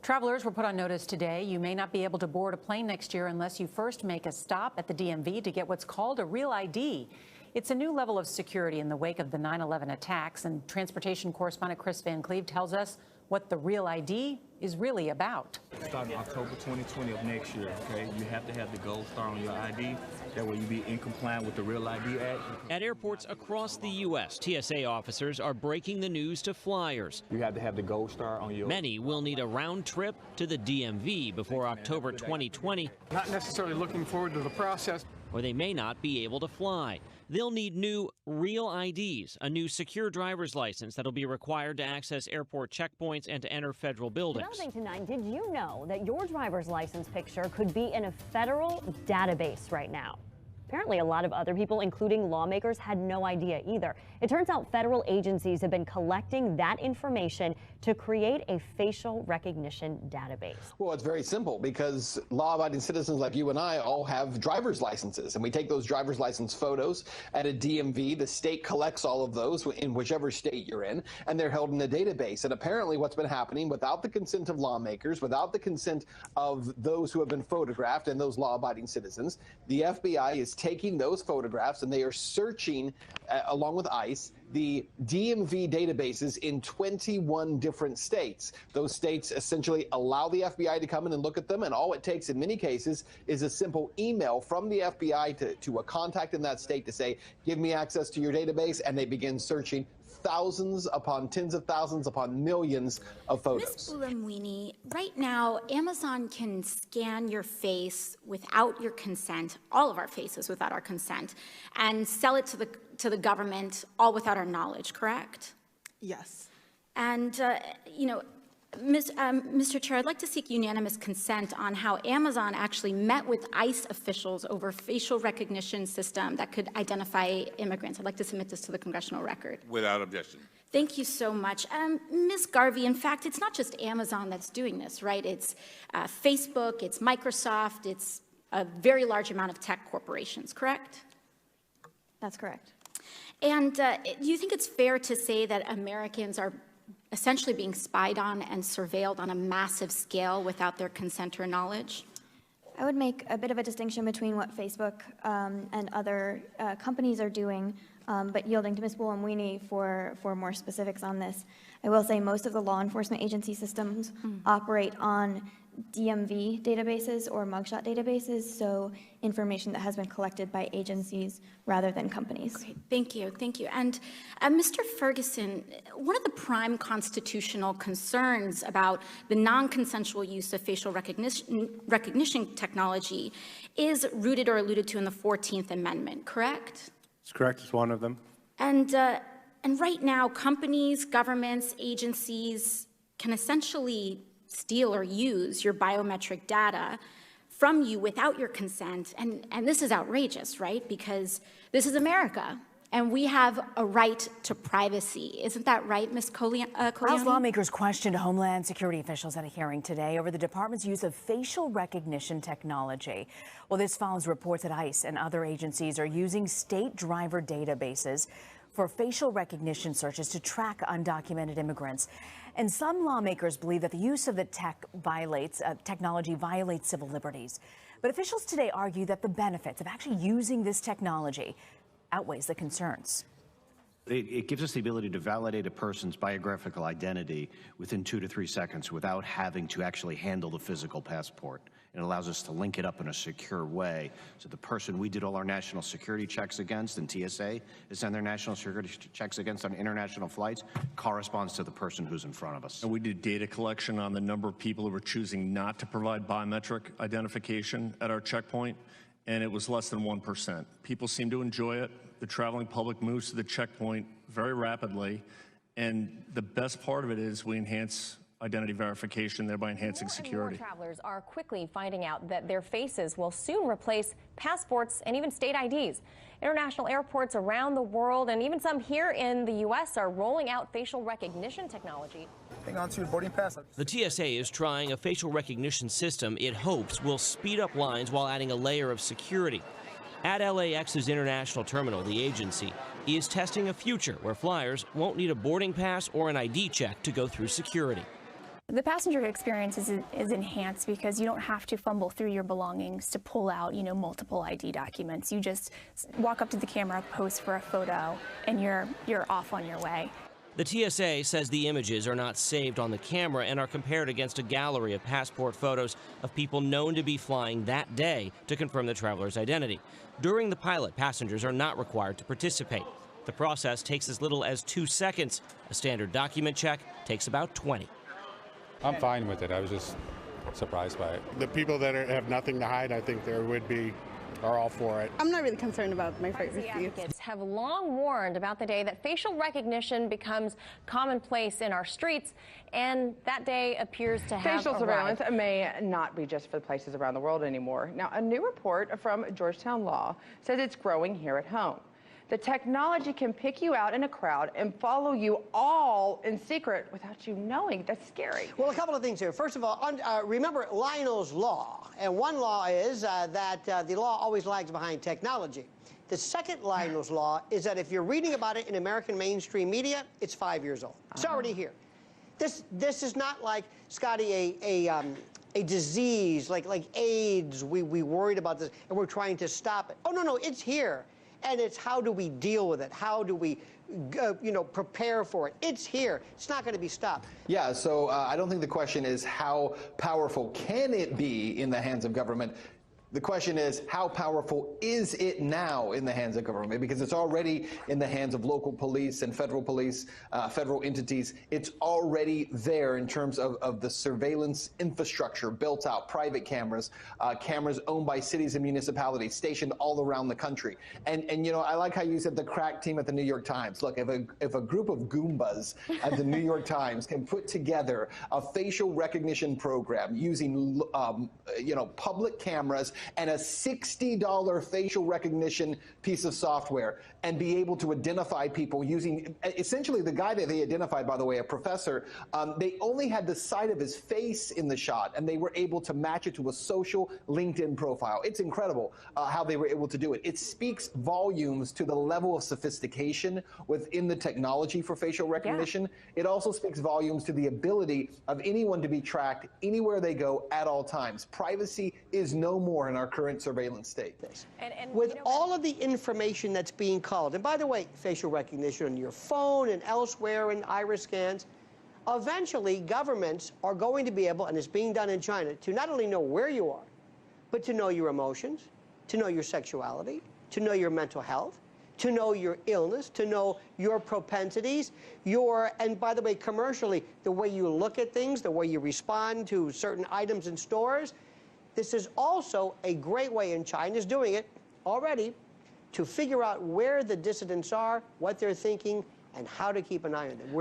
Travelers were put on notice today. You may not be able to board a plane next year unless you first make a stop at the DMV to get what's called a real ID. It's a new level of security in the wake of the 9/11 attacks, and transportation correspondent Chris Van Cleve tells us what the real ID is really about. Starting October 2020 of next year, okay? You have to have the gold star on your ID. That way you be in compliance with the Real ID Act. At airports across the U.S., TSA officers are breaking the news to flyers. You have to have the gold star on your... Many will need a round trip to the DMV before October 2020. Not necessarily looking forward to the process. Or they may not be able to fly. They'll need new Real IDs, a new secure driver's license that'll be required to access airport checkpoints and to enter federal buildings. Developing tonight, did you know that your driver's license picture could be in a federal database right now? Apparently, a lot of other people, including lawmakers, had no idea either. It turns out federal agencies have been collecting that information to create a facial recognition database. Well, it's very simple because law-abiding citizens like you and I all have driver's licenses, and we take those driver's license photos at a DMV. The state collects all of those in whichever state you're in, and they're held in a database. And apparently what's been happening without the consent of lawmakers, without the consent of those who have been photographed and those law-abiding citizens, the FBI is taking those photographs and they are searching, along with ICE, the DMV databases in 21 different states. Those states essentially allow the FBI to come in and look at them, and all it takes in many cases is a simple email from the FBI to a contact in that state to say, give me access to your database, and they begin searching thousands upon tens of thousands upon millions of photos. Ms. Buolamwini, right now, Amazon can scan your face without your consent, all of our faces without our consent, and sell it to the government, all without our knowledge, correct? Yes. And, Mr. Chair, I'd like to seek unanimous consent on how Amazon actually met with ICE officials over facial recognition system that could identify immigrants. I'd like to submit this to the congressional record. Without objection. Thank you so much. Ms. Garvey, in fact, it's not just Amazon that's doing this, right? It's Facebook, it's Microsoft, it's a very large amount of tech corporations, correct? That's correct. And do you think it's fair to say that Americans are essentially being spied on and surveilled on a massive scale without their consent or knowledge? I would make a bit of a distinction between what Facebook and other companies are doing, but yielding to Ms. Buolamwini for more specifics on this. I will say most of the law enforcement agency systems operate on DMV databases or mugshot databases, so information that has been collected by agencies rather than companies. Great. Thank you. Thank you. And Mr. Ferguson, one of the prime constitutional concerns about the non-consensual use of facial recognition technology is rooted or alluded to in the 14th Amendment, correct? It's correct. It's one of them. And right now, companies, governments, agencies can essentially steal or use your biometric data from you without your consent. And this is outrageous, right? Because this is America, and we have a right to privacy. Isn't that right, Ms. House lawmakers questioned Homeland Security officials at a hearing today over the department's use of facial recognition technology. Well, this follows reports that ICE and other agencies are using state driver databases for facial recognition searches to track undocumented immigrants. And some lawmakers believe that the use of the technology violates civil liberties. But officials today argue that the benefits of actually using this technology outweighs the concerns. It gives us the ability to validate a person's biographical identity within 2 to 3 seconds without having to actually handle the physical passport. It allows us to link it up in a secure way. So the person we did all our national security checks against, and TSA is send their national security checks against on international flights, corresponds to the person who's in front of us. And we did data collection on the number of people who were choosing not to provide biometric identification at our checkpoint, and it was less than 1%. People seem to enjoy it. The traveling public moves to the checkpoint very rapidly, and the best part of it is we enhance identity verification, thereby enhancing security. More travelers are quickly finding out that their faces will soon replace passports and even state IDs. International airports around the world and even some here in the U.S. are rolling out facial recognition technology. Hang on to your boarding pass. The TSA is trying a facial recognition system it hopes will speed up lines while adding a layer of security. At LAX's International Terminal, the agency is testing a future where flyers won't need a boarding pass or an ID check to go through security. The passenger experience is enhanced because you don't have to fumble through your belongings to pull out, multiple ID documents. You just walk up to the camera, pose for a photo, and you're off on your way. The TSA says the images are not saved on the camera and are compared against a gallery of passport photos of people known to be flying that day to confirm the traveler's identity. During the pilot, passengers are not required to participate. The process takes as little as 2 seconds. A standard document check takes about 20. I'm fine with it. I was just surprised by it. The people that have nothing to hide, I think there would be, are all for it. I'm not really concerned about my privacy. Advocates have long warned about the day that facial recognition becomes commonplace in our streets, and that day appears to have Facial arrived. surveillance may not be just for places around the world anymore. Now, a new report from Georgetown Law says it's growing here at home. The technology can pick you out in a crowd and follow you all in secret without you knowing. That's scary. Well, a couple of things here. First of all, remember Lionel's Law. And one law is that the law always lags behind technology. The second Lionel's Law is that if you're reading about it in American mainstream media, it's 5 years old. It's already here. This is not like, Scotty, a disease like AIDS. We worried about this, and we're trying to stop it. Oh, no, it's here. And it's how do we deal with it? How do we, prepare for it? It's here. It's not going to be stopped. Yeah, so I don't think the question is how powerful can it be in the hands of government. The question is, how powerful is it now in the hands of government? Because it's already in the hands of local police and federal entities. It's already there in terms of the surveillance infrastructure built out, private cameras, cameras owned by cities and municipalities stationed all around the country. And I like how you said the crack team at the New York Times. Look, if a group of Goombas at the New York Times can put together a facial recognition program using, public cameras and a $60 facial recognition piece of software and be able to identify people using, essentially the guy that they identified, by the way, a professor, they only had the side of his face in the shot and they were able to match it to a social LinkedIn profile. It's incredible how they were able to do it. It speaks volumes to the level of sophistication within the technology for facial recognition. Yeah. It also speaks volumes to the ability of anyone to be tracked anywhere they go at all times. Privacy is no more in our current surveillance state. With all of the information that's being culled, and by the way, facial recognition on your phone and elsewhere and iris scans, eventually governments are going to be able, and it's being done in China, to not only know where you are, but to know your emotions, to know your sexuality, to know your mental health, to know your illness, to know your propensities, and by the way, commercially, the way you look at things, the way you respond to certain items in stores. This is also a great way, and China's doing it already, to figure out where the dissidents are, what they're thinking, and how to keep an eye on them.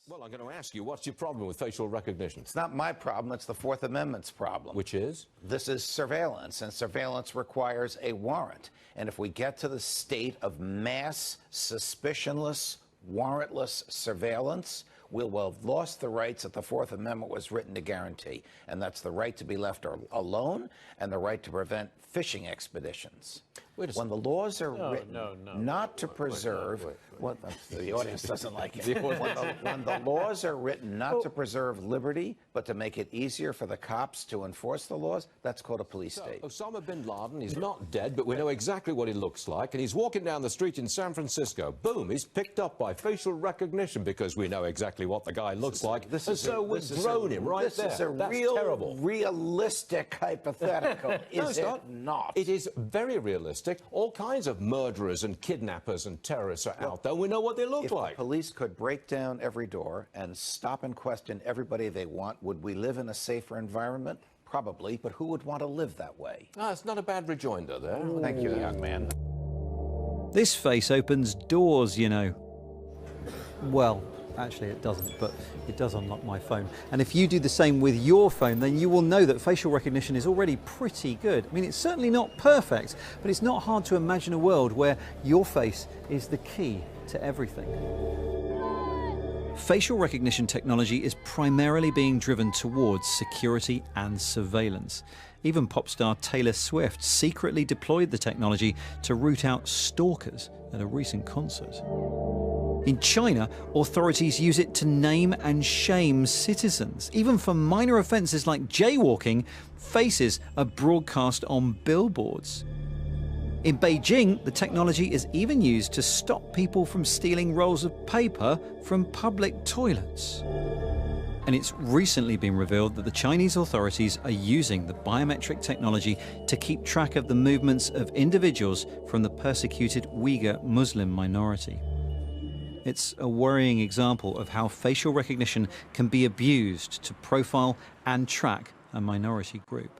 Well, I'm going to ask you, what's your problem with facial recognition? It's not my problem. It's the Fourth Amendment's problem. Which is? This is surveillance, and surveillance requires a warrant. And if we get to the state of mass, suspicionless, warrantless surveillance, we'll have lost the rights that the Fourth Amendment was written to guarantee. And that's the right to be left alone and the right to prevent fishing expeditions. When the laws are written not to preserve, the audience doesn't like it. When the laws are written not to preserve liberty, but to make it easier for the cops to enforce the laws, that's called a police state. Osama bin Laden, he's not dead, but we know exactly what he looks like, and he's walking down the street in San Francisco. Boom, he's picked up by facial recognition because we know exactly what the guy looks like, and so we've thrown him right there. This is a realistic hypothetical, is it not? It is very realistic. All kinds of murderers and kidnappers and terrorists are out there. We know what they look like. If the police could break down every door and stop and question everybody they want, would we live in a safer environment? Probably, but who would want to live that way? It's not a bad rejoinder there. Thank you, young man. This face opens doors, you know. Well, actually it doesn't, but it does unlock my phone. And if you do the same with your phone, then you will know that facial recognition is already pretty good. I mean, it's certainly not perfect, but it's not hard to imagine a world where your face is the key to everything. facial recognition technology is primarily being driven towards security and surveillance. Even pop star Taylor Swift secretly deployed the technology to root out stalkers at a recent concert. In China, authorities use it to name and shame citizens. Even for minor offences like jaywalking, faces are broadcast on billboards. In Beijing, the technology is even used to stop people from stealing rolls of paper from public toilets. And it's recently been revealed that the Chinese authorities are using the biometric technology to keep track of the movements of individuals from the persecuted Uyghur Muslim minority. It's a worrying example of how facial recognition can be abused to profile and track a minority group.